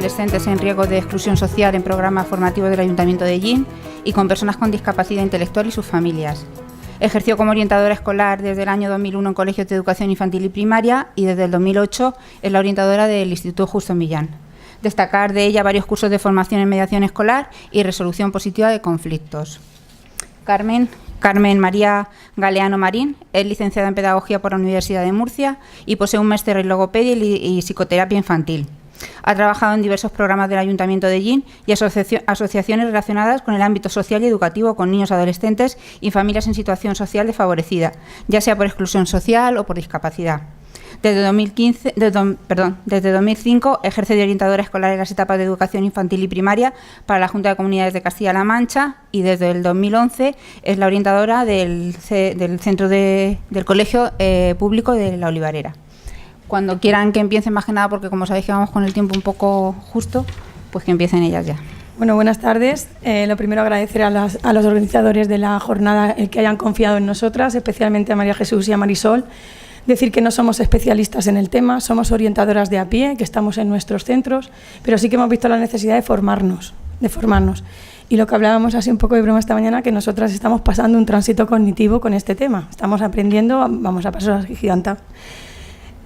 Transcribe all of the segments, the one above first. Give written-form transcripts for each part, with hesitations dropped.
adolescentes en riesgo de exclusión social en programas formativos del Ayuntamiento de Ellín y con personas con discapacidad intelectual y sus familias. Ejerció como orientadora escolar desde el año 2001 en colegios de educación infantil y primaria y desde el 2008 es la orientadora del Instituto Justo Millán. Destacar de ella varios cursos de formación en mediación escolar y resolución positiva de conflictos. Carmen María Galeano Marín es licenciada en Pedagogía por la Universidad de Murcia y posee un máster en Logopedia y Psicoterapia Infantil. Ha trabajado en diversos programas del Ayuntamiento de Ellín y asociaciones relacionadas con el ámbito social y educativo con niños, adolescentes y familias en situación social desfavorecida, ya sea por exclusión social o por discapacidad. Desde 2005 ejerce de orientadora escolar en las etapas de educación infantil y primaria para la Junta de Comunidades de Castilla-La Mancha y desde el 2011 es la orientadora del centro del Colegio Público de La Olivarera. Cuando quieran que empiecen, más que nada, porque como sabéis que vamos con el tiempo un poco justo, pues que empiecen ellas ya. Bueno, buenas tardes. Lo primero, agradecer a los organizadores de la jornada el que hayan confiado en nosotras, especialmente a María Jesús y a Marisol. Decir que no somos especialistas en el tema, somos orientadoras de a pie, que estamos en nuestros centros, pero sí que hemos visto la necesidad de formarnos. Y lo que hablábamos así un poco de broma esta mañana, que nosotras estamos pasando un tránsito cognitivo con este tema. Estamos aprendiendo, vamos a pasos gigantes.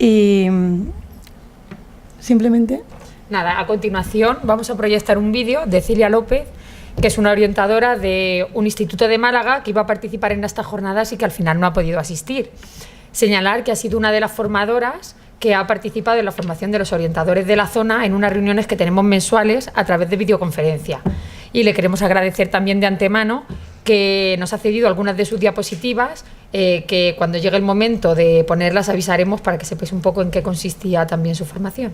Y simplemente... Nada, a continuación vamos a proyectar un vídeo de Cilia López, que es una orientadora de un instituto de Málaga que iba a participar en estas jornadas y que al final no ha podido asistir. Señalar que ha sido una de las formadoras que ha participado en la formación de los orientadores de la zona en unas reuniones que tenemos mensuales a través de videoconferencia. Y le queremos agradecer también de antemano que nos ha cedido algunas de sus diapositivas, que cuando llegue el momento de ponerlas avisaremos para que sepáis un poco en qué consistía también su formación.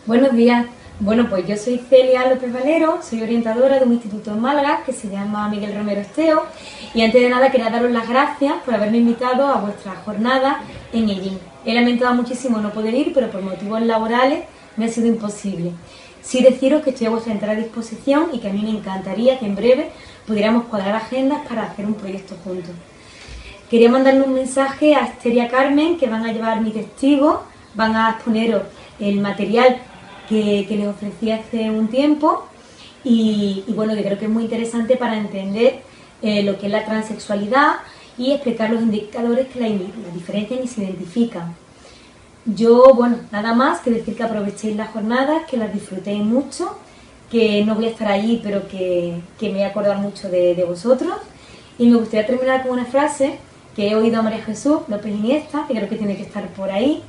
Buenos días. Bueno, pues yo soy Celia López Valero, soy orientadora de un instituto en Málaga que se llama Miguel Romero Esteo y antes de nada quería daros las gracias por haberme invitado a vuestra jornada en Ellín. He lamentado muchísimo no poder ir, pero por motivos laborales me ha sido imposible. Sí deciros que estoy a vuestra entera disposición y que a mí me encantaría que en breve pudiéramos cuadrar agendas para hacer un proyecto juntos. Quería mandarle un mensaje a Esther y a Carmen, que van a llevar mi testigo, van a exponeros el material que les ofrecí hace un tiempo y bueno, que creo que es muy interesante para entender lo que es la transexualidad y explicar los indicadores que la diferencian y se identifican. Yo, bueno, nada más que decir que aprovechéis las jornadas, que las disfrutéis mucho, que no voy a estar allí, pero que me voy a acordar mucho de vosotros. Y me gustaría terminar con una frase que he oído a María Jesús López Iniesta, que creo que tiene que estar por ahí,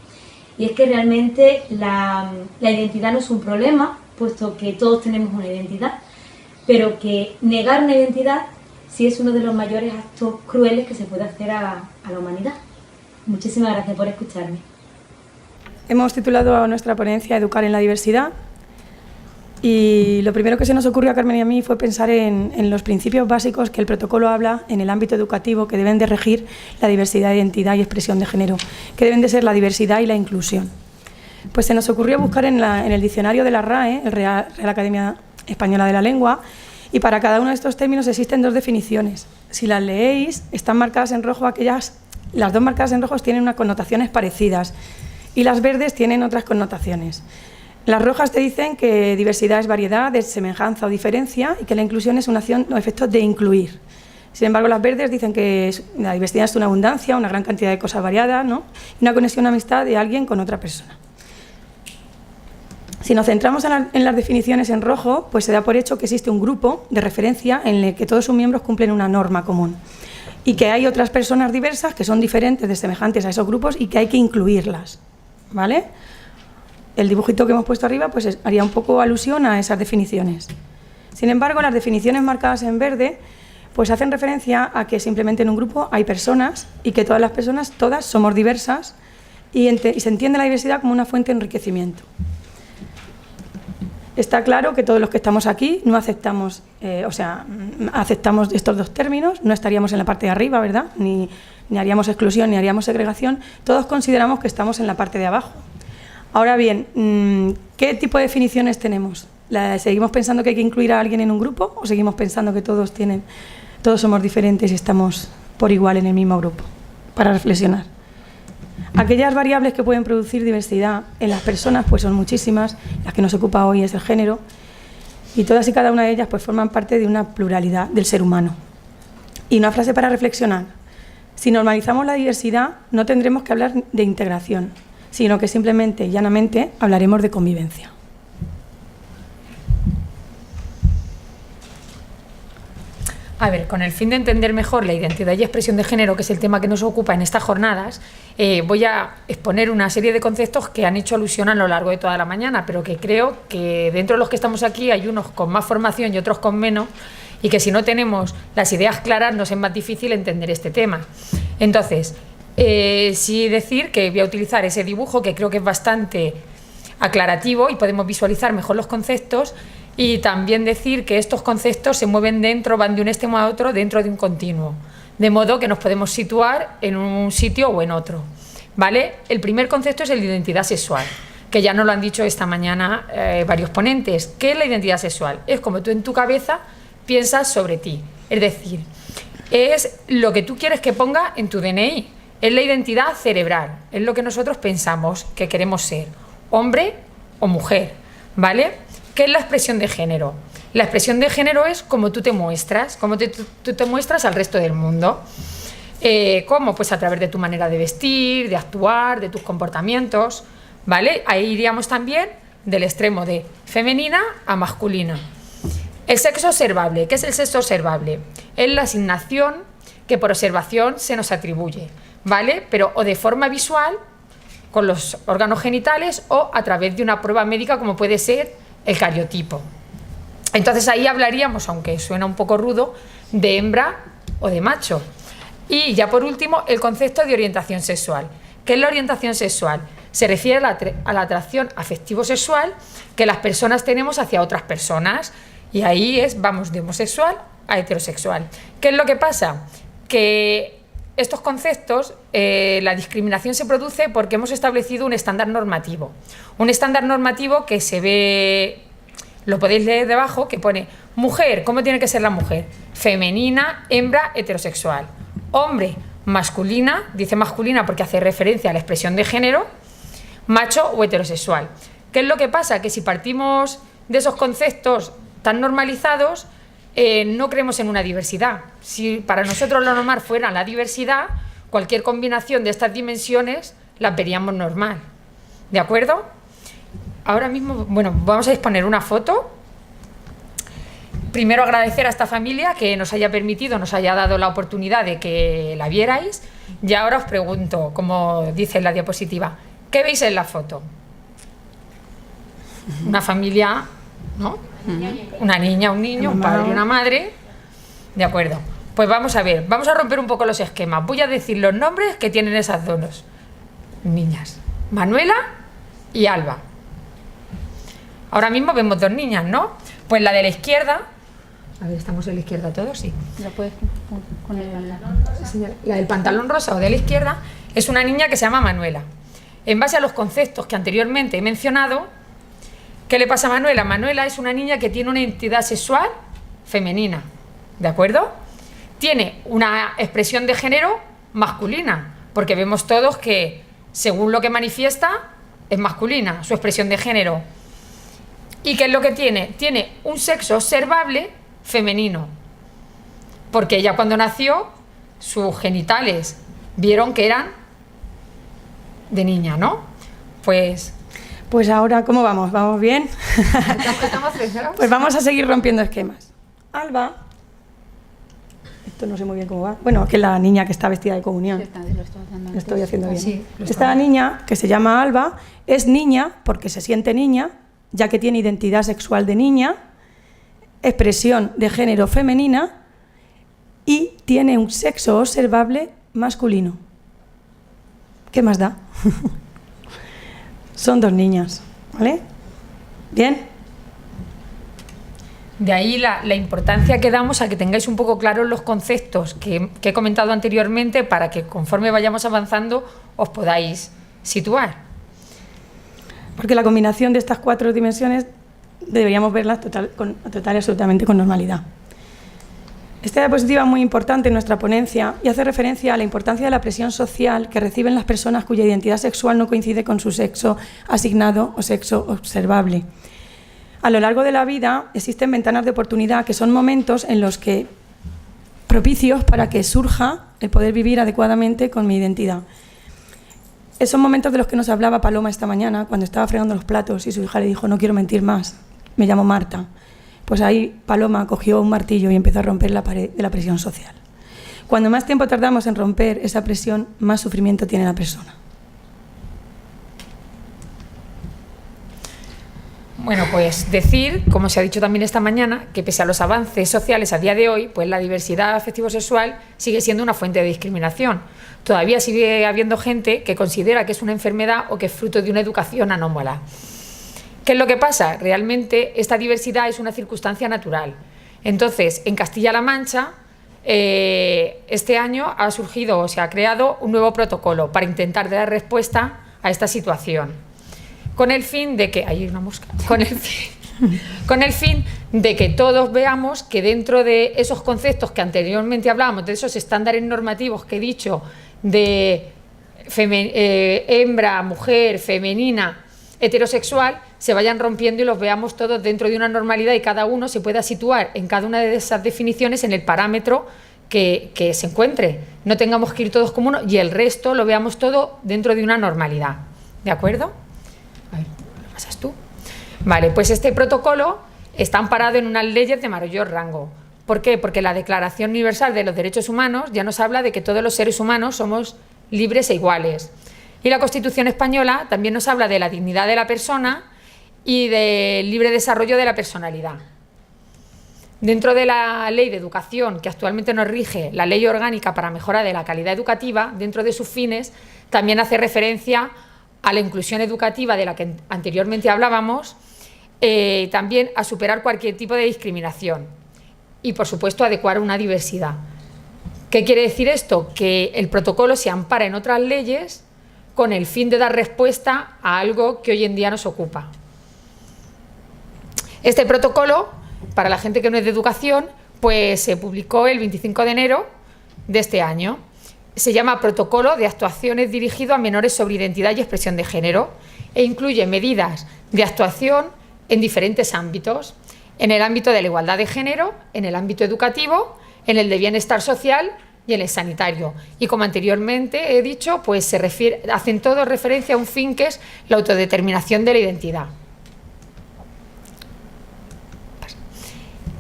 y es que realmente la identidad no es un problema, puesto que todos tenemos una identidad, pero que negar una identidad sí es uno de los mayores actos crueles que se puede hacer a la humanidad. Muchísimas gracias por escucharme. Hemos titulado a nuestra ponencia Educar en la diversidad y lo primero que se nos ocurrió a Carmen y a mí fue pensar en los principios básicos que el protocolo habla en el ámbito educativo que deben de regir la diversidad de identidad y expresión de género, que deben de ser la diversidad y la inclusión. Pues se nos ocurrió buscar en el diccionario de la RAE, el Real Academia Española de la Lengua, y para cada uno de estos términos existen dos definiciones. Si las leéis, están marcadas en rojo las dos marcadas en rojo tienen unas connotaciones parecidas y las verdes tienen otras connotaciones. Las rojas te dicen que diversidad es variedad, de semejanza o diferencia y que la inclusión es una acción o efecto de incluir. Sin embargo, las verdes dicen que la diversidad es una abundancia, una gran cantidad de cosas variadas, ¿no? Y una conexión, una amistad de alguien con otra persona. Si nos centramos en las definiciones en rojo, pues se da por hecho que existe un grupo de referencia en el que todos sus miembros cumplen una norma común y que hay otras personas diversas que son diferentes, semejantes a esos grupos y que hay que incluirlas, ¿vale? El dibujito que hemos puesto arriba pues haría un poco alusión a esas definiciones. Sin embargo, las definiciones marcadas en verde pues hacen referencia a que simplemente en un grupo hay personas y que todas las personas, todas somos diversas y se entiende la diversidad como una fuente de enriquecimiento. Está claro que todos los que estamos aquí no aceptamos, aceptamos estos dos términos, no estaríamos en la parte de arriba, ¿verdad? Ni haríamos exclusión ni haríamos segregación, todos consideramos que estamos en la parte de abajo. Ahora bien, ¿qué tipo de definiciones tenemos? ¿Seguimos pensando que hay que incluir a alguien en un grupo o seguimos pensando que todos somos diferentes y estamos por igual en el mismo grupo? Para reflexionar. Aquellas variables que pueden producir diversidad en las personas pues son muchísimas, las que nos ocupa hoy es el género, y todas y cada una de ellas pues forman parte de una pluralidad del ser humano. Y una frase para reflexionar: si normalizamos la diversidad no tendremos que hablar de integración, sino que simplemente y llanamente hablaremos de convivencia. A ver, con el fin de entender mejor la identidad y expresión de género, que es el tema que nos ocupa en estas jornadas, voy a exponer una serie de conceptos que han hecho alusión a lo largo de toda la mañana, pero que creo que dentro de los que estamos aquí hay unos con más formación y otros con menos, y que si no tenemos las ideas claras nos es más difícil entender este tema. Entonces, sí decir que voy a utilizar ese dibujo que creo que es bastante aclarativo y podemos visualizar mejor los conceptos. Y también decir que estos conceptos se mueven dentro, van de un extremo a otro dentro de un continuo, de modo que nos podemos situar en un sitio o en otro, ¿vale? El primer concepto es el de identidad sexual, que ya nos lo han dicho esta mañana varios ponentes. ¿Qué es la identidad sexual? Es como tú en tu cabeza piensas sobre ti, es decir, es lo que tú quieres que ponga en tu DNI, es la identidad cerebral, es lo que nosotros pensamos que queremos ser, hombre o mujer, ¿vale? ¿Qué es la expresión de género? La expresión de género es cómo tú te muestras, cómo tú te muestras al resto del mundo. ¿Cómo? Pues a través de tu manera de vestir, de actuar, de tus comportamientos, ¿vale? Ahí iríamos también del extremo de femenina a masculina. El sexo observable. ¿Qué es el sexo observable? Es la asignación que por observación se nos atribuye, ¿vale? Pero o de forma visual, con los órganos genitales, o a través de una prueba médica como puede ser el cariotipo. Entonces ahí hablaríamos, aunque suena un poco rudo, de hembra o de macho. Y ya por último, el concepto de orientación sexual. ¿Qué es la orientación sexual? Se refiere a la atracción afectivo-sexual que las personas tenemos hacia otras personas. Y ahí vamos de homosexual a heterosexual. ¿Qué es lo que pasa? Que estos conceptos, la discriminación se produce porque hemos establecido un estándar normativo. Un estándar normativo que se ve, lo podéis leer debajo, que pone mujer, ¿cómo tiene que ser la mujer? Femenina, hembra, heterosexual. Hombre, masculina, dice masculina porque hace referencia a la expresión de género, macho o heterosexual. ¿Qué es lo que pasa? Que si partimos de esos conceptos tan normalizados, no creemos en una diversidad. Si para nosotros lo normal fuera la diversidad, cualquier combinación de estas dimensiones la veríamos normal. ¿De acuerdo? Ahora mismo, bueno, vamos a exponer una foto. Primero agradecer a esta familia que nos haya permitido, nos haya dado la oportunidad de que la vierais. Y ahora os pregunto, como dice en la diapositiva, ¿qué veis en la foto? Una familia, ¿no? Una niña, un niño, un padre y una madre. De acuerdo. Pues vamos a ver, vamos a romper un poco los esquemas. Voy a decir los nombres que tienen esas dos niñas, Manuela y Alba. Ahora mismo vemos dos niñas, ¿no? Pues la de la izquierda, a ver, ¿estamos en la izquierda todos? Sí. ¿La puedes con el pantalón? La del pantalón rosa o de la izquierda es una niña que se llama Manuela. En base a los conceptos que anteriormente he mencionado, ¿qué le pasa a Manuela? Manuela es una niña que tiene una identidad sexual femenina, ¿de acuerdo? Tiene una expresión de género masculina, porque vemos todos que, según lo que manifiesta, es masculina, su expresión de género. ¿Y qué es lo que tiene? Tiene un sexo observable femenino, porque ella cuando nació, sus genitales vieron que eran de niña, ¿no? Pues ahora, ¿cómo vamos? ¿Vamos bien? Pues vamos a seguir rompiendo esquemas. Alba, esto no sé muy bien cómo va. Bueno, que es la niña que está vestida de comunión. Lo estoy haciendo bien. Sí, esta niña, que se llama Alba, es niña porque se siente niña, ya que tiene identidad sexual de niña, expresión de género femenina y tiene un sexo observable masculino. ¿Qué más da? Son dos niñas, ¿vale? ¿Bien? De ahí la importancia que damos a que tengáis un poco claros los conceptos que he comentado anteriormente para que conforme vayamos avanzando os podáis situar. Porque la combinación de estas cuatro dimensiones deberíamos verlas total y absolutamente con normalidad. Esta diapositiva es muy importante en nuestra ponencia y hace referencia a la importancia de la presión social que reciben las personas cuya identidad sexual no coincide con su sexo asignado o sexo observable. A lo largo de la vida existen ventanas de oportunidad que son momentos en los que propicios para que surja el poder vivir adecuadamente con mi identidad. Esos momentos de los que nos hablaba Paloma esta mañana cuando estaba fregando los platos y su hija le dijo: no quiero mentir más, me llamo Marta. Pues ahí Paloma cogió un martillo y empezó a romper la pared de la presión social. Cuando más tiempo tardamos en romper esa presión, más sufrimiento tiene la persona. Bueno, pues decir, como se ha dicho también esta mañana, que pese a los avances sociales a día de hoy, pues la diversidad afectivo-sexual sigue siendo una fuente de discriminación. Todavía sigue habiendo gente que considera que es una enfermedad o que es fruto de una educación anómala. ¿Qué es lo que pasa? Realmente esta diversidad es una circunstancia natural. Entonces, en Castilla-La Mancha, este año ha surgido o se ha creado un nuevo protocolo para intentar dar respuesta a esta situación. Con el fin de que... Hay una mosca. Con el fin de que todos veamos que dentro de esos conceptos que anteriormente hablábamos, de esos estándares normativos que he dicho, de hembra, mujer, femenina, heterosexual, se vayan rompiendo y los veamos todos dentro de una normalidad y cada uno se pueda situar en cada una de esas definiciones en el parámetro que se encuentre. No tengamos que ir todos como uno y el resto lo veamos todo dentro de una normalidad. ¿De acuerdo? A ver, ¿lo pasas tú? Vale, pues este protocolo está amparado en unas leyes de mayor rango. ¿Por qué? Porque la Declaración Universal de los Derechos Humanos ya nos habla de que todos los seres humanos somos libres e iguales. Y la Constitución española también nos habla de la dignidad de la persona y del libre desarrollo de la personalidad. Dentro de la Ley de Educación, que actualmente nos rige, la Ley Orgánica para Mejora de la Calidad Educativa, dentro de sus fines, también hace referencia a la inclusión educativa de la que anteriormente hablábamos, también a superar cualquier tipo de discriminación y, por supuesto, adecuar una diversidad. ¿Qué quiere decir esto? Que el protocolo se ampara en otras leyes con el fin de dar respuesta a algo que hoy en día nos ocupa. Este protocolo, para la gente que no es de educación, pues se publicó el 25 de enero de este año. Se llama Protocolo de Actuaciones dirigido a menores sobre identidad y expresión de género e incluye medidas de actuación en diferentes ámbitos, en el ámbito de la igualdad de género, en el ámbito educativo, en el de bienestar social y en el sanitario. Y como anteriormente he dicho, pues hacen todo referencia a un fin que es la autodeterminación de la identidad.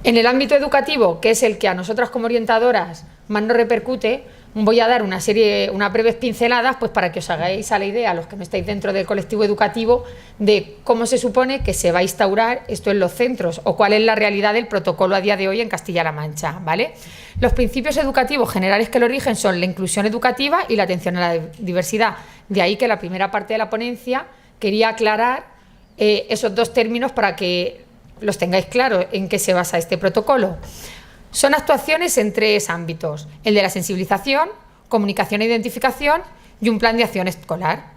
En el ámbito educativo, que es el que a nosotras como orientadoras más nos repercute, voy a dar unas breves pinceladas pues para que os hagáis a la idea, los que no estáis dentro del colectivo educativo, de cómo se supone que se va a instaurar esto en los centros o cuál es la realidad del protocolo a día de hoy en Castilla-La Mancha, ¿vale? Los principios educativos generales que lo rigen son la inclusión educativa y la atención a la diversidad. De ahí que la primera parte de la ponencia quería aclarar esos dos términos para que los tengáis claros en qué se basa este protocolo. Son actuaciones en tres ámbitos: el de la sensibilización, comunicación e identificación y un plan de acción escolar.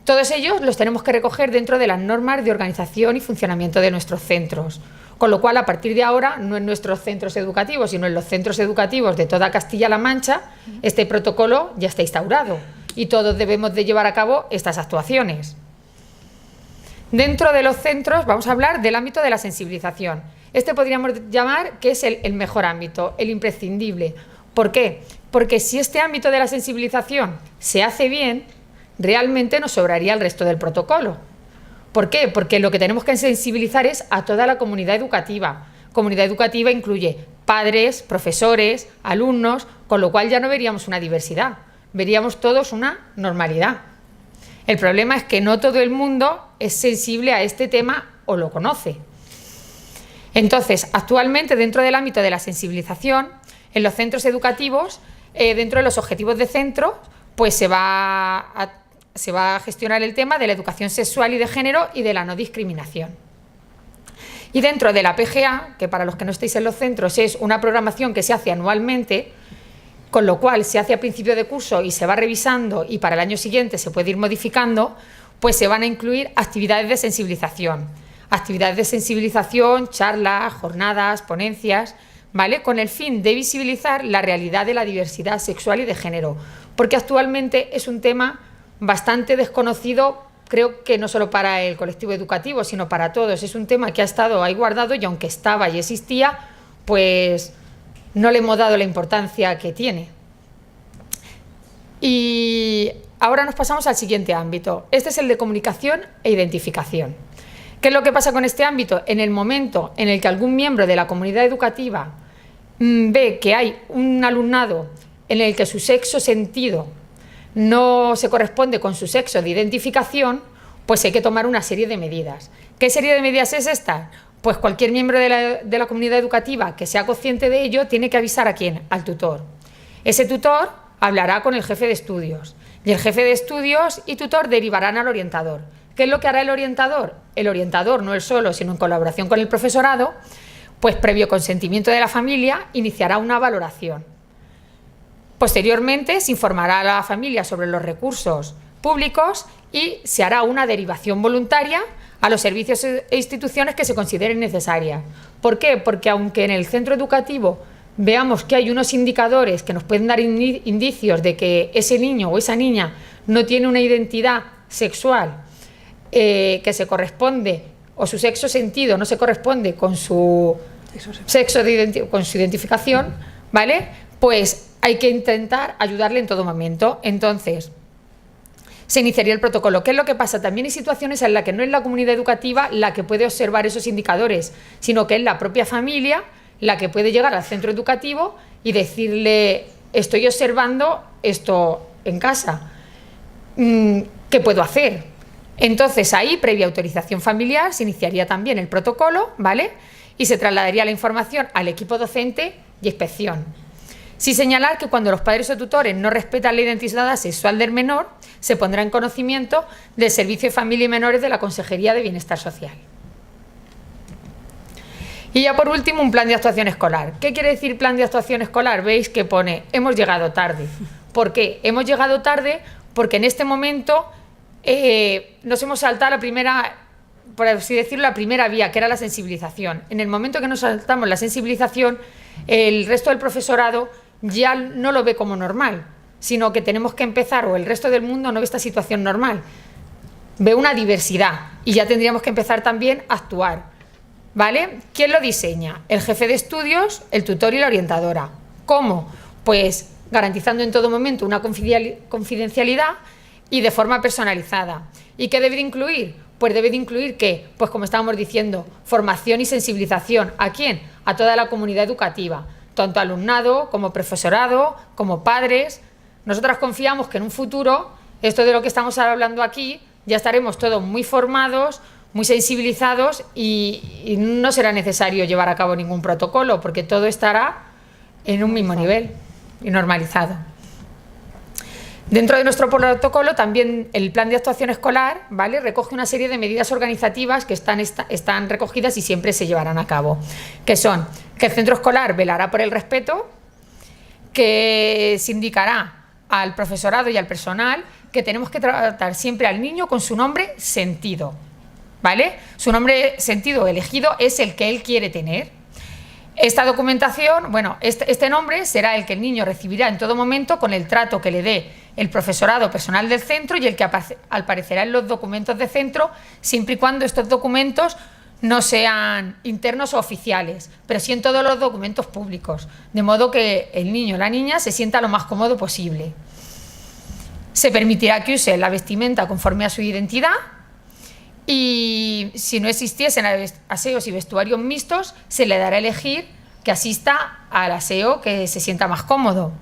Todos ellos los tenemos que recoger dentro de las normas de organización y funcionamiento de nuestros centros, con lo cual a partir de ahora no en nuestros centros educativos, sino en los centros educativos de toda Castilla-La Mancha, este protocolo ya está instaurado y todos debemos de llevar a cabo estas actuaciones. Dentro de los centros vamos a hablar del ámbito de la sensibilización. Este podríamos llamar que es el mejor ámbito, el imprescindible. ¿Por qué? Porque si este ámbito de la sensibilización se hace bien, realmente nos sobraría el resto del protocolo. ¿Por qué? Porque lo que tenemos que sensibilizar es a toda la comunidad educativa. Comunidad educativa incluye padres, profesores, alumnos, con lo cual ya no veríamos una diversidad, veríamos todos una normalidad. El problema es que no todo el mundo es sensible a este tema o lo conoce. Entonces, actualmente, dentro del ámbito de la sensibilización, en los centros educativos, dentro de los objetivos de centro, pues se va a gestionar el tema de la educación sexual y de género y de la no discriminación. Y dentro de la PGA, que para los que no estéis en los centros es una programación que se hace anualmente, con lo cual se hace a principio de curso y se va revisando y para el año siguiente se puede ir modificando, pues se van a incluir actividades de sensibilización. Actividades de sensibilización, charlas, jornadas, ponencias, ¿vale? Con el fin de visibilizar la realidad de la diversidad sexual y de género, porque actualmente es un tema bastante desconocido, creo que no solo para el colectivo educativo, sino para todos. Es un tema que ha estado ahí guardado y aunque estaba y existía, pues no le hemos dado la importancia que tiene. Y ahora nos pasamos al siguiente ámbito. Este es el de comunicación e identificación. ¿Qué es lo que pasa con este ámbito? En el momento en el que algún miembro de la comunidad educativa ve que hay un alumnado en el que su sexo sentido no se corresponde con su sexo de identificación, pues hay que tomar una serie de medidas. ¿Qué serie de medidas es esta? Pues cualquier miembro de la comunidad educativa que sea consciente de ello tiene que avisar ¿a quién? Al tutor. Ese tutor hablará con el jefe de estudios y el jefe de estudios y tutor derivarán al orientador. ¿Qué es lo que hará el orientador? El orientador, no él solo, sino en colaboración con el profesorado, pues previo consentimiento de la familia, iniciará una valoración. Posteriormente se informará a la familia sobre los recursos públicos y se hará una derivación voluntaria a los servicios e instituciones que se consideren necesarias. ¿Por qué? Porque aunque en el centro educativo veamos que hay unos indicadores que nos pueden dar indicios de que ese niño o esa niña no tiene una identidad sexual que se corresponde, o su sexo sentido no se corresponde con su con su identificación, ¿vale? Pues hay que intentar ayudarle en todo momento. Entonces, se iniciaría el protocolo. ¿Qué es lo que pasa? También hay situaciones en las que no es la comunidad educativa la que puede observar esos indicadores, sino que es la propia familia la que puede llegar al centro educativo y decirle: estoy observando esto en casa, ¿qué puedo hacer? Entonces ahí, previa autorización familiar, se iniciaría también el protocolo, ¿vale? Y se trasladaría la información al equipo docente y inspección. Sí señalar que cuando los padres o tutores no respetan la identidad sexual del menor, se pondrá en conocimiento del Servicio de Familia y Menores de la Consejería de Bienestar Social. Y ya por último, un plan de actuación escolar. ¿Qué quiere decir plan de actuación escolar? Veis que pone: hemos llegado tarde. ¿Por qué? Hemos llegado tarde porque en este momento nos hemos saltado la primera, por así decirlo, la primera vía, que era la sensibilización. En el momento que nos saltamos la sensibilización, el resto del profesorado ya no lo ve como normal, sino que tenemos que empezar, o el resto del mundo no ve esta situación normal, ve una diversidad y ya tendríamos que empezar también a actuar, ¿vale? ¿Quién lo diseña? El jefe de estudios, el tutor y la orientadora. ¿Cómo? Pues garantizando en todo momento una confidencialidad y de forma personalizada. ¿Y qué debe de incluir? Pues debe de incluir que, pues como estábamos diciendo, formación y sensibilización. ¿A quién? A toda la comunidad educativa, tanto alumnado como profesorado, como padres. Nosotras confiamos que en un futuro, esto de lo que estamos hablando aquí, ya estaremos todos muy formados, muy sensibilizados y no será necesario llevar a cabo ningún protocolo, porque todo estará en un mismo nivel y normalizado. Dentro de nuestro protocolo también el plan de actuación escolar, ¿vale?, recoge una serie de medidas organizativas que están recogidas y siempre se llevarán a cabo, que son que el centro escolar velará por el respeto, que se indicará al profesorado y al personal que tenemos que tratar siempre al niño con su nombre sentido, ¿vale? Su nombre sentido elegido es el que él quiere tener. Esta documentación, bueno, este nombre será el que el niño recibirá en todo momento con el trato que le dé el profesorado personal del centro y el que aparecerá en los documentos de centro, siempre y cuando estos documentos no sean internos o oficiales, pero sí en todos los documentos públicos, de modo que el niño o la niña se sienta lo más cómodo posible. Se permitirá que use la vestimenta conforme a su identidad y si no existiesen aseos y vestuarios mixtos, se le dará a elegir que asista al aseo que se sienta más cómodo.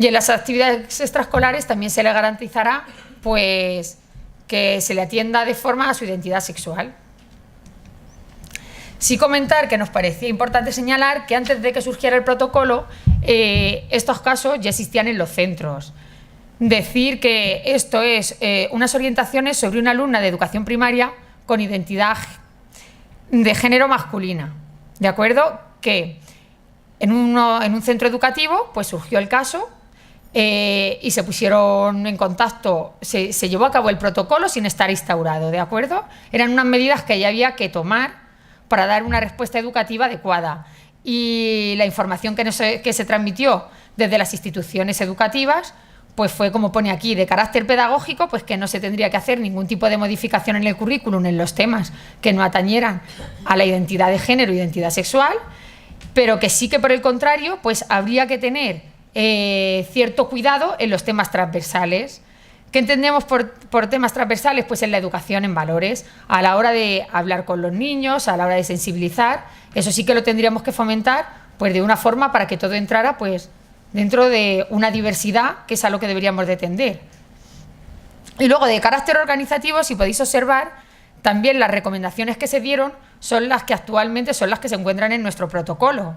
Y en las actividades extraescolares también se le garantizará pues, que se le atienda de forma a su identidad sexual. Sí comentar que nos parecía importante señalar que antes de que surgiera el protocolo, estos casos ya existían en los centros. Decir que esto es unas orientaciones sobre una alumna de educación primaria con identidad de género masculina, ¿de acuerdo? Que en un centro educativo pues surgió el caso y se pusieron en contacto, se llevó a cabo el protocolo sin estar instaurado, ¿de acuerdo? Eran unas medidas que ya había que tomar para dar una respuesta educativa adecuada y la información que se transmitió desde las instituciones educativas pues fue, como pone aquí, de carácter pedagógico, pues que no se tendría que hacer ningún tipo de modificación en el currículum en los temas que no atañeran a la identidad de género, identidad sexual, pero que sí que, por el contrario, pues habría que tener cierto cuidado en los temas transversales. ¿Qué entendemos por temas transversales? Pues en la educación en valores, a la hora de hablar con los niños, a la hora de sensibilizar. Eso sí que lo tendríamos que fomentar pues de una forma para que todo entrara pues dentro de una diversidad, que es a lo que deberíamos de tender. Y luego, de carácter organizativo, si podéis observar, también las recomendaciones que se dieron son las que actualmente son las que se encuentran en nuestro protocolo,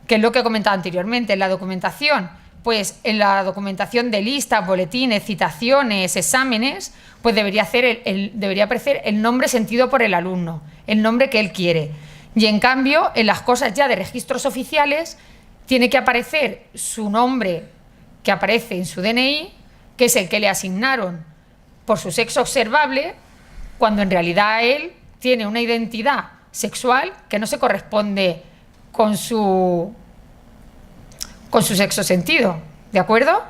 que es lo que he comentado anteriormente. En la documentación, pues en la documentación de listas, boletines, citaciones, exámenes, pues debería aparecer el nombre sentido por el alumno, el nombre que él quiere. Y en cambio, en las cosas ya de registros oficiales, tiene que aparecer su nombre que aparece en su DNI, que es el que le asignaron por su sexo observable, cuando en realidad él tiene una identidad sexual que no se corresponde con su sexo sentido, ¿de acuerdo?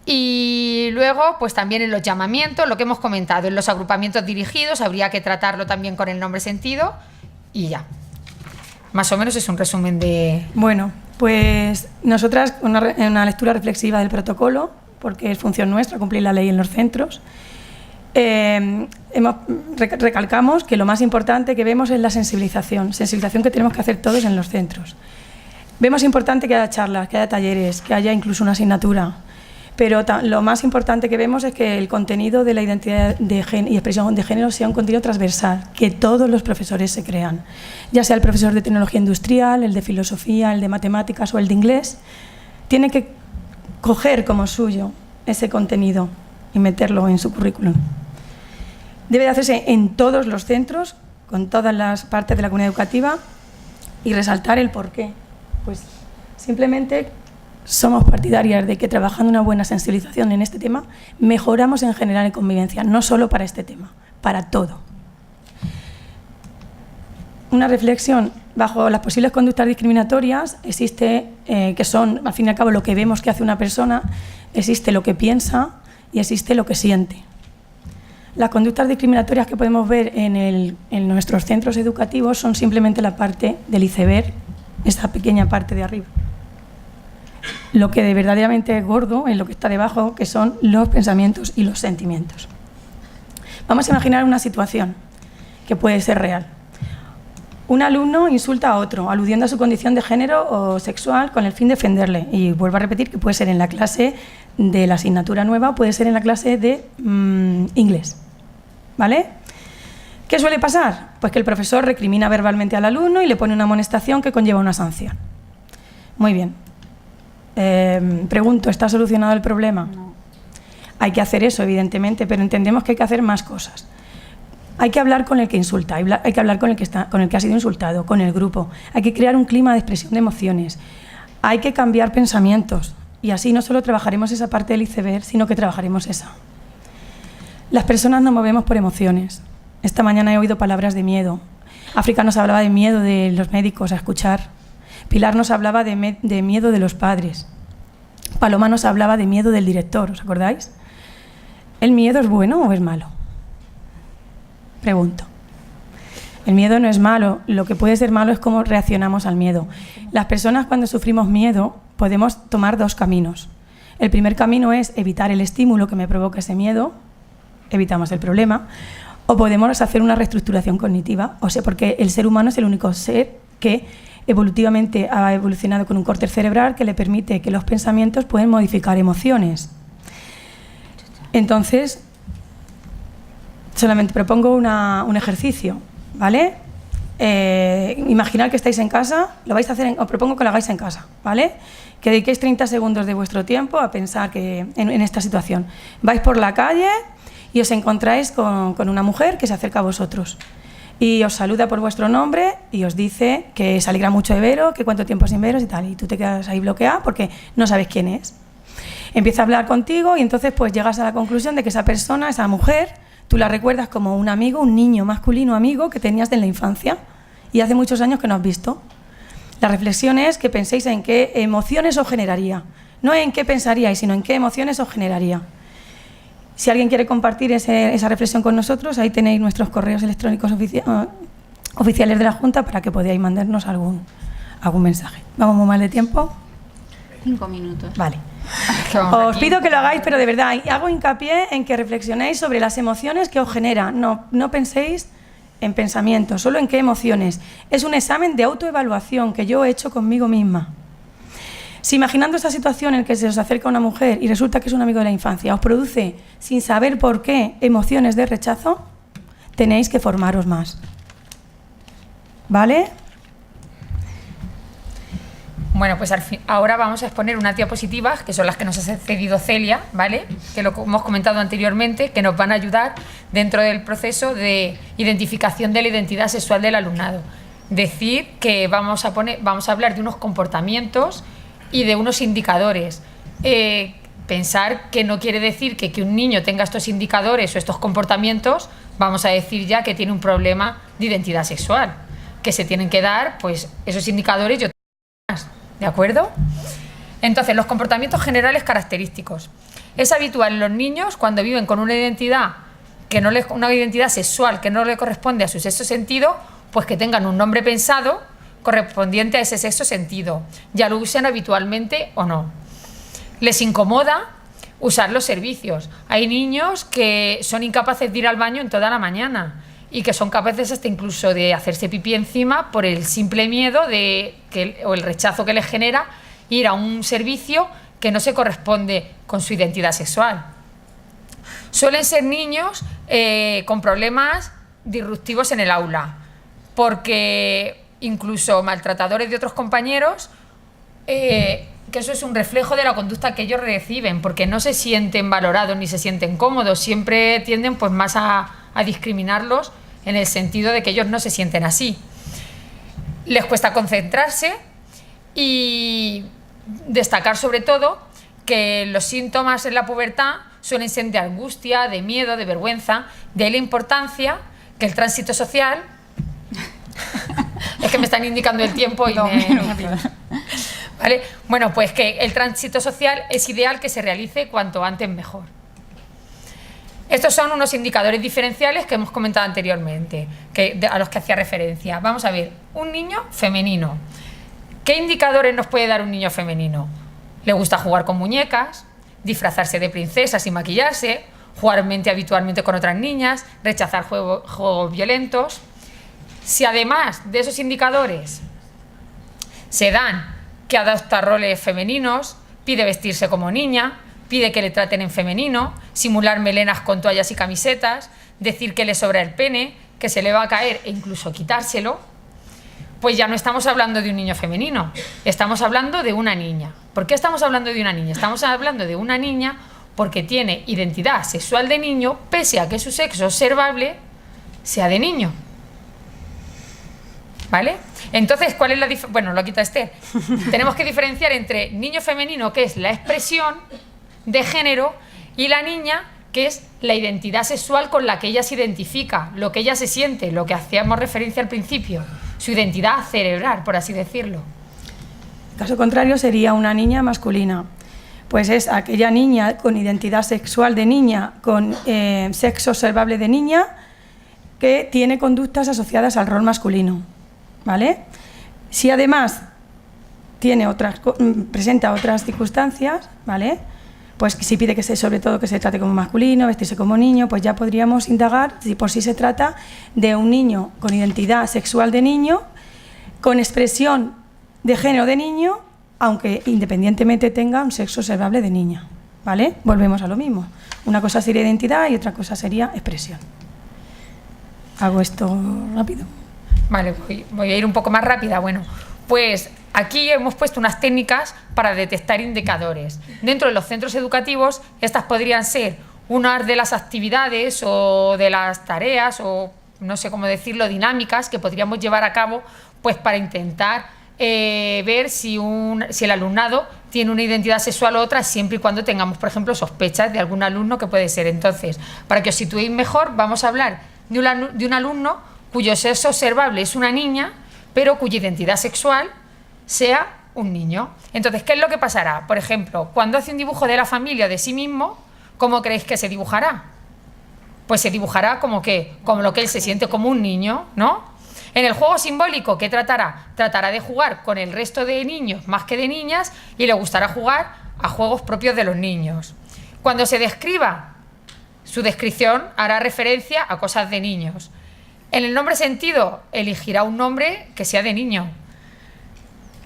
Y luego, pues también en los llamamientos, lo que hemos comentado, en los agrupamientos dirigidos, habría que tratarlo también con el nombre sentido y ya. Más o menos es un resumen de... Bueno, pues nosotras, en una lectura reflexiva del protocolo, porque es función nuestra cumplir la ley en los centros, recalcamos que lo más importante que vemos es la sensibilización que tenemos que hacer todos en los centros. Vemos importante que haya charlas, que haya talleres, que haya incluso una asignatura, pero lo más importante que vemos es que el contenido de la identidad y expresión de género sea un contenido transversal, que todos los profesores se crean, ya sea el profesor de tecnología industrial, el de filosofía, el de matemáticas o el de inglés, tiene que coger como suyo ese contenido y meterlo en su currículum. Debe de hacerse en todos los centros, con todas las partes de la comunidad educativa, y resaltar el porqué. Pues simplemente somos partidarias de que trabajando una buena sensibilización en este tema mejoramos en general en convivencia, no solo para este tema, para todo. Una reflexión: bajo las posibles conductas discriminatorias existe, que son al fin y al cabo lo que vemos que hace una persona, existe lo que piensa y existe lo que siente. Las conductas discriminatorias que podemos ver en nuestros centros educativos son simplemente la parte del iceberg, esa pequeña parte de arriba. Lo que de verdaderamente es gordo es lo que está debajo, que son los pensamientos y los sentimientos. Vamos a imaginar una situación que puede ser real. Un alumno insulta a otro, aludiendo a su condición de género o sexual con el fin de ofenderle. Y vuelvo a repetir que puede ser en la clase de la asignatura nueva, puede ser en la clase de inglés. ¿Vale? ¿Qué suele pasar? Pues que el profesor recrimina verbalmente al alumno y le pone una amonestación que conlleva una sanción. Muy bien. Pregunto, ¿está solucionado el problema? No. Hay que hacer eso, evidentemente, pero entendemos que hay que hacer más cosas. Hay que hablar con el que insulta, hay que hablar con el que ha sido insultado, con el grupo. Hay que crear un clima de expresión de emociones. Hay que cambiar pensamientos. Y así no solo trabajaremos esa parte del iceberg, sino que trabajaremos esa. Las personas nos movemos por emociones. Esta mañana he oído palabras de miedo. África nos hablaba de miedo de los médicos a escuchar. Pilar nos hablaba de miedo de los padres. Paloma nos hablaba de miedo del director, ¿os acordáis? ¿El miedo es bueno o es malo? Pregunto. El miedo no es malo, lo que puede ser malo es cómo reaccionamos al miedo. Las personas, cuando sufrimos miedo, podemos tomar dos caminos. El primer camino es evitar el estímulo que me provoca ese miedo, evitamos el problema, o podemos hacer una reestructuración cognitiva, o sea, porque el ser humano es el único ser que evolutivamente ha evolucionado con un córtex cerebral que le permite que los pensamientos pueden modificar emociones. Entonces, solamente propongo un ejercicio, ¿vale? Imaginad que estáis en casa, lo vais a hacer, os propongo que lo hagáis en casa, ¿vale? Que dediquéis 30 segundos de vuestro tiempo a pensar en esta situación. Vais por la calle y os encontráis con una mujer que se acerca a vosotros y os saluda por vuestro nombre y os dice que se alegra mucho de veros, que cuánto tiempo sin veros y tal, y tú te quedas ahí bloqueada porque no sabes quién es. Empieza a hablar contigo y entonces pues llegas a la conclusión de que esa persona, esa mujer, tú la recuerdas como un amigo, un niño masculino amigo que tenías de la infancia y hace muchos años que no has visto. La reflexión es que penséis en qué emociones os generaría. No en qué pensaríais, sino en qué emociones os generaría. Si alguien quiere compartir esa reflexión con nosotros, ahí tenéis nuestros correos electrónicos oficiales de la Junta para que podáis mandarnos algún mensaje. ¿Vamos muy mal de tiempo? 5 minutos. Vale. Os pido que lo hagáis, pero de verdad, hago hincapié en que reflexionéis sobre las emociones que os genera. No penséis en pensamientos, solo en qué emociones. Es un examen de autoevaluación que yo he hecho conmigo misma. Si imaginando esta situación en que se os acerca una mujer y resulta que es un amigo de la infancia, os produce, sin saber por qué, emociones de rechazo, tenéis que formaros más. ¿Vale? Bueno, pues ahora vamos a exponer unas diapositivas, que son las que nos ha cedido Celia, ¿vale? Que lo hemos comentado anteriormente, que nos van a ayudar dentro del proceso de identificación de la identidad sexual del alumnado. Decir que vamos a hablar de unos comportamientos y de unos indicadores. Pensar que no quiere decir que un niño tenga estos indicadores o estos comportamientos, vamos a decir ya que tiene un problema de identidad sexual, que se tienen que dar pues esos indicadores y otros más, ¿de acuerdo? Entonces, los comportamientos generales característicos. Es habitual en los niños, cuando viven con una identidad una identidad sexual que no le corresponde a su sexto sentido, pues que tengan un nombre pensado correspondiente a ese sexto sentido, ya lo usen habitualmente o no. Les incomoda usar los servicios. Hay niños que son incapaces de ir al baño en toda la mañana y que son capaces hasta incluso de hacerse pipí encima por el simple miedo o el rechazo que les genera ir a un servicio que no se corresponde con su identidad sexual. Suelen ser niños con problemas disruptivos en el aula, porque incluso maltratadores de otros compañeros, que eso es un reflejo de la conducta que ellos reciben, porque no se sienten valorados ni se sienten cómodos, siempre tienden pues más a discriminarlos en el sentido de que ellos no se sienten así. Les cuesta concentrarse y destacar sobre todo que los síntomas en la pubertad suelen ser de angustia, de miedo, de vergüenza, de ahí la importancia que el tránsito social... Es que me están indicando el tiempo y ¿vale? Bueno, pues que el tránsito social es ideal que se realice cuanto antes mejor. Estos son unos indicadores diferenciales que hemos comentado anteriormente, a los que hacía referencia. Vamos a ver, un niño femenino. ¿Qué indicadores nos puede dar un niño femenino? Le gusta jugar con muñecas, disfrazarse de princesas y maquillarse, jugar habitualmente con otras niñas, rechazar juegos violentos. Si además de esos indicadores se dan que adopta roles femeninos, pide vestirse como niña, pide que le traten en femenino, simular melenas con toallas y camisetas, decir que le sobra el pene, que se le va a caer e incluso quitárselo, pues ya no estamos hablando de un niño femenino, estamos hablando de una niña. ¿Por qué estamos hablando de una niña? Estamos hablando de una niña porque tiene identidad sexual de niño, pese a que su sexo observable sea de niño. ¿Vale? Entonces, ¿cuál es la diferencia? Bueno, lo quita Esther. Tenemos que diferenciar entre niño femenino, que es la expresión de género, y la niña, que es la identidad sexual con la que ella se identifica, lo que ella se siente, lo que hacíamos referencia al principio, su identidad cerebral, por así decirlo. El caso contrario sería una niña masculina. Pues es aquella niña con identidad sexual de niña, con sexo observable de niña, que tiene conductas asociadas al rol masculino. ¿Vale? Si además presenta otras circunstancias, ¿vale? Pues si pide sobre todo que se trate como masculino, vestirse como niño, pues ya podríamos indagar si por sí se trata de un niño con identidad sexual de niño, con expresión de género de niño, aunque independientemente tenga un sexo observable de niña, ¿vale? Volvemos a lo mismo. Una cosa sería identidad y otra cosa sería expresión. Hago esto rápido. Vale, voy a ir un poco más rápida. Bueno, pues aquí hemos puesto unas técnicas para detectar indicadores. Dentro de los centros educativos, estas podrían ser unas de las actividades o de las tareas o no sé cómo decirlo, dinámicas que podríamos llevar a cabo pues para intentar ver si el alumnado tiene una identidad sexual u otra, siempre y cuando tengamos, por ejemplo, sospechas de algún alumno que puede ser. Entonces, para que os situéis mejor, vamos a hablar de un alumno cuyo sexo observable es una niña, pero cuya identidad sexual sea un niño. Entonces, ¿qué es lo que pasará? Por ejemplo, cuando hace un dibujo de la familia de sí mismo, ¿cómo creéis que se dibujará? Pues se dibujará como lo que él se siente, como un niño, ¿no? En el juego simbólico, ¿qué tratará? Tratará de jugar con el resto de niños más que de niñas y le gustará jugar a juegos propios de los niños. Cuando se describa, su descripción hará referencia a cosas de niños. En el nombre sentido, elegirá un nombre que sea de niño.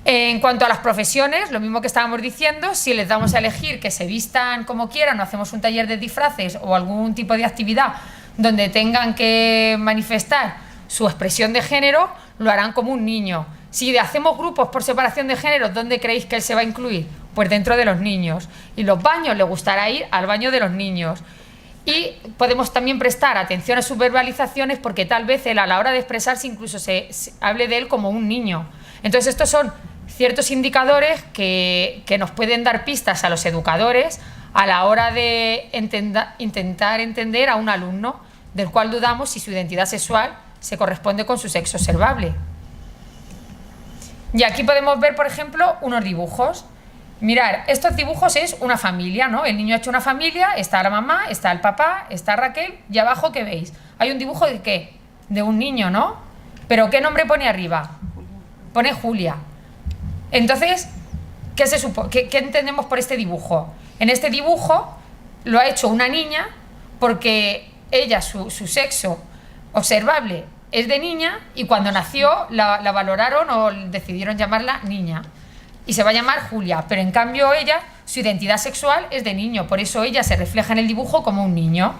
En cuanto a las profesiones, lo mismo que estábamos diciendo, si les damos a elegir que se vistan como quieran o hacemos un taller de disfraces o algún tipo de actividad donde tengan que manifestar su expresión de género, lo harán como un niño. Si hacemos grupos por separación de género, ¿dónde creéis que él se va a incluir? Pues dentro de los niños. Y los baños, le gustará ir al baño de los niños. Y podemos también prestar atención a sus verbalizaciones porque tal vez él a la hora de expresarse incluso se hable de él como un niño. Entonces estos son ciertos indicadores que nos pueden dar pistas a los educadores a la hora de intentar entender a un alumno del cual dudamos si su identidad sexual se corresponde con su sexo observable. Y aquí podemos ver, por ejemplo, unos dibujos. Mirar, estos dibujos es una familia, ¿no? El niño ha hecho una familia, está la mamá, está el papá, está Raquel, y abajo, ¿qué veis? Hay un dibujo de ¿qué? De un niño, ¿no? Pero ¿qué nombre pone arriba? Pone Julia. Entonces, ¿qué entendemos por este dibujo? En este dibujo lo ha hecho una niña porque ella, su sexo observable es de niña y cuando nació la valoraron o decidieron llamarla niña. Y se va a llamar Julia, pero en cambio ella, su identidad sexual es de niño, por eso ella se refleja en el dibujo como un niño.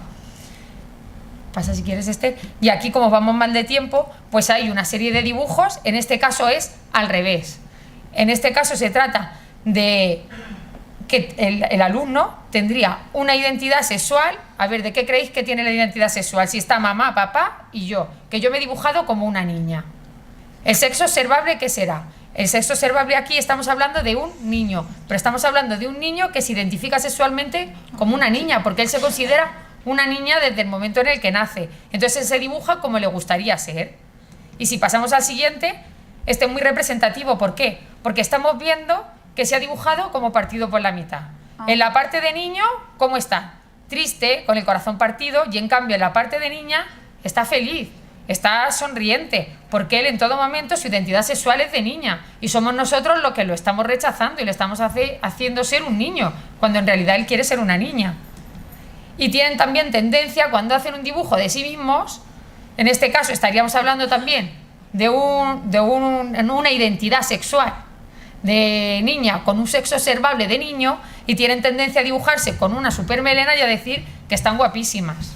Pasa si quieres, Esther. Y aquí, como vamos mal de tiempo, pues hay una serie de dibujos, en este caso es al revés. En este caso se trata de que el alumno tendría una identidad sexual. A ver, ¿de qué creéis que tiene la identidad sexual? Si está mamá, papá y yo, que yo me he dibujado como una niña. ¿El sexo observable qué será? El sexo observable aquí estamos hablando de un niño, pero estamos hablando de un niño que se identifica sexualmente como una niña, porque él se considera una niña desde el momento en el que nace. Entonces él se dibuja como le gustaría ser. Y si pasamos al siguiente, este es muy representativo. ¿Por qué? Porque estamos viendo que se ha dibujado como partido por la mitad. En la parte de niño, ¿cómo está? Triste, con el corazón partido, y en cambio en la parte de niña está feliz, está sonriente, porque él en todo momento su identidad sexual es de niña y somos nosotros los que lo estamos rechazando y le estamos haciendo ser un niño, cuando en realidad él quiere ser una niña. Y tienen también tendencia, cuando hacen un dibujo de sí mismos, en este caso estaríamos hablando también de una identidad sexual de niña con un sexo observable de niño, y tienen tendencia a dibujarse con una super melena y a decir que están guapísimas.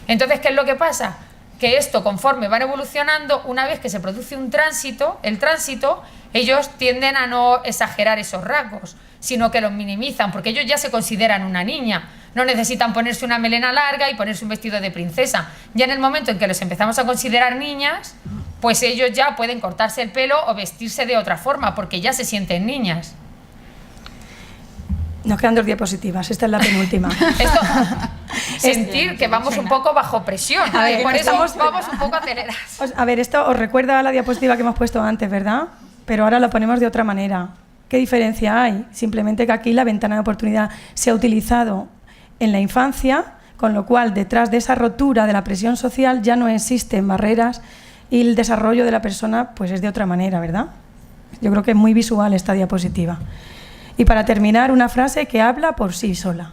Entonces, ¿qué es lo que pasa? Que esto, conforme van evolucionando, una vez que se produce el tránsito, ellos tienden a no exagerar esos rasgos, sino que los minimizan, porque ellos ya se consideran una niña, no necesitan ponerse una melena larga y ponerse un vestido de princesa. Ya en el momento en que los empezamos a considerar niñas, pues ellos ya pueden cortarse el pelo o vestirse de otra forma, porque ya se sienten niñas. Nos quedan 2 diapositivas, esta es la penúltima. Esto, sentir que vamos un poco bajo presión, a ver, por eso vamos un poco acelerados. A ver, esto os recuerda a la diapositiva que hemos puesto antes, ¿verdad? Pero ahora lo ponemos de otra manera. ¿Qué diferencia hay? Simplemente que aquí la ventana de oportunidad se ha utilizado en la infancia, con lo cual detrás de esa rotura de la presión social ya no existen barreras y el desarrollo de la persona pues es de otra manera, ¿verdad? Yo creo que es muy visual esta diapositiva. Y para terminar, una frase que habla por sí sola,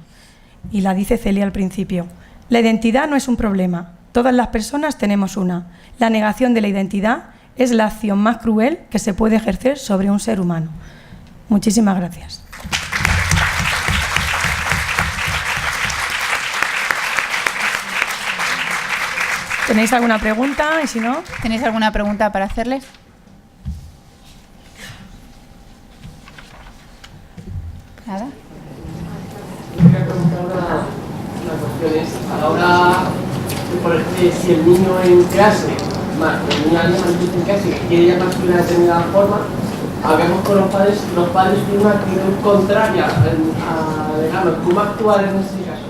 y la dice Celia al principio. La identidad no es un problema, todas las personas tenemos una. La negación de la identidad es la acción más cruel que se puede ejercer sobre un ser humano. Muchísimas gracias. ¿Tenéis alguna pregunta? Y si no, ¿tenéis alguna pregunta para hacerles? Nada. Quería preguntar una cuestión es, a la hora de, por ejemplo, si el niño en clase, el niño en clase que quiere llamarse de una determinada forma, hablemos con los padres tienen una actitud contraria digamos, ¿cómo actuar en ese caso?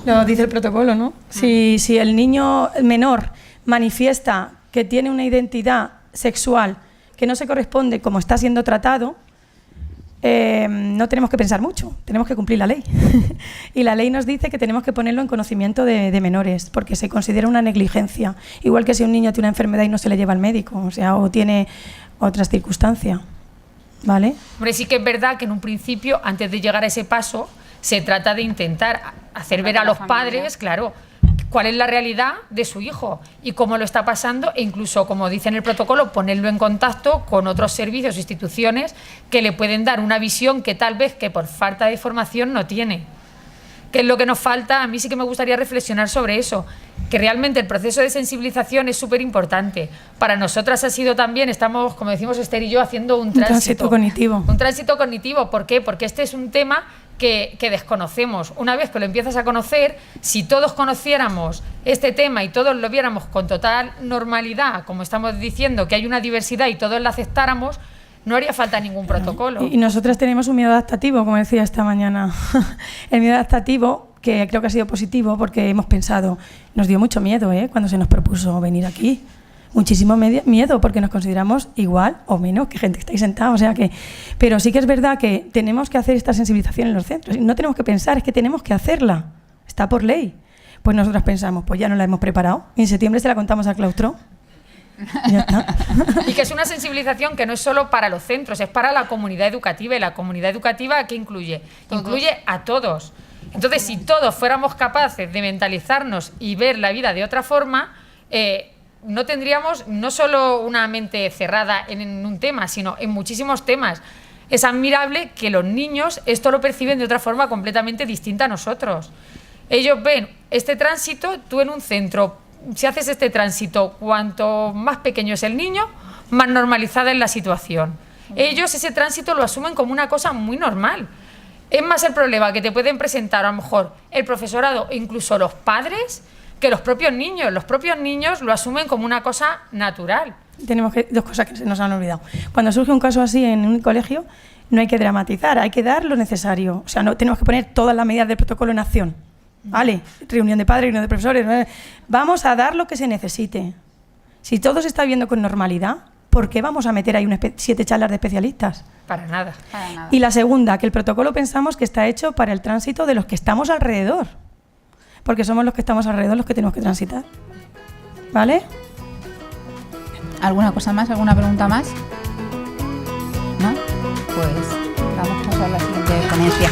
lo dice el protocolo, ¿no? Si el niño menor manifiesta que tiene una identidad sexual que no se corresponde como está siendo tratado, no tenemos que pensar mucho, tenemos que cumplir la ley. Y la ley nos dice que tenemos que ponerlo en conocimiento de menores, porque se considera una negligencia. Igual que si un niño tiene una enfermedad y no se le lleva al médico, o sea, o tiene otras circunstancias. ¿Vale? Hombre, sí que es verdad que en un principio, antes de llegar a ese paso, se trata de intentar hacer ver a los padres, claro, cuál es la realidad de su hijo y cómo lo está pasando, e incluso, como dice en el protocolo, ponerlo en contacto con otros servicios o instituciones que le pueden dar una visión que tal vez que por falta de formación no tiene. ¿Qué es lo que nos falta? A mí sí que me gustaría reflexionar sobre eso, que realmente el proceso de sensibilización es súper importante. Para nosotras ha sido también, estamos, como decimos Esther y yo, haciendo un tránsito cognitivo. Un tránsito cognitivo. ¿Por qué? Porque este es un tema que desconocemos. Una vez que lo empiezas a conocer, si todos conociéramos este tema y todos lo viéramos con total normalidad, como estamos diciendo, que hay una diversidad y todos la aceptáramos, no haría falta ningún protocolo. Y nosotras tenemos un miedo adaptativo, como decía esta mañana. El miedo adaptativo, que creo que ha sido positivo, porque hemos pensado, nos dio mucho miedo cuando se nos propuso venir aquí. Muchísimo miedo, porque nos consideramos igual o menos que gente que está ahí sentada. O sea que, pero sí que es verdad que tenemos que hacer esta sensibilización en los centros. No tenemos que pensar, es que tenemos que hacerla. Está por ley. Pues nosotras pensamos, pues ya nos la hemos preparado. Y en septiembre se la contamos al claustro. Ya está. Y que es una sensibilización que no es solo para los centros, es para la comunidad educativa. Y la comunidad educativa, ¿qué incluye? Incluye a todos. Entonces, si todos fuéramos capaces de mentalizarnos y ver la vida de otra forma, no tendríamos no solo una mente cerrada en un tema, sino en muchísimos temas. Es admirable que los niños esto lo perciben de otra forma completamente distinta a nosotros. Ellos ven este tránsito, tú en un centro, si haces este tránsito, cuanto más pequeño es el niño, más normalizada es la situación. Ellos ese tránsito lo asumen como una cosa muy normal. Es más el problema que te pueden presentar a lo mejor el profesorado e incluso los padres que los propios niños. Los propios niños lo asumen como una cosa natural. Tenemos dos cosas que se nos han olvidado. Cuando surge un caso así en un colegio, no hay que dramatizar, hay que dar lo necesario. O sea, no tenemos que poner todas las medidas del protocolo en acción. ¿Vale? Reunión de padres, reunión de profesores. Vamos a dar lo que se necesite. Si todo se está viendo con normalidad, ¿por qué vamos a meter ahí 7 charlas de especialistas? Para nada. Y la segunda, que el protocolo pensamos que está hecho para el tránsito de los que estamos alrededor. Porque somos los que estamos alrededor los que tenemos que transitar. ¿Vale? ¿Alguna cosa más? ¿Alguna pregunta más? ¿No? Pues vamos a pasar a la siguiente ponencia.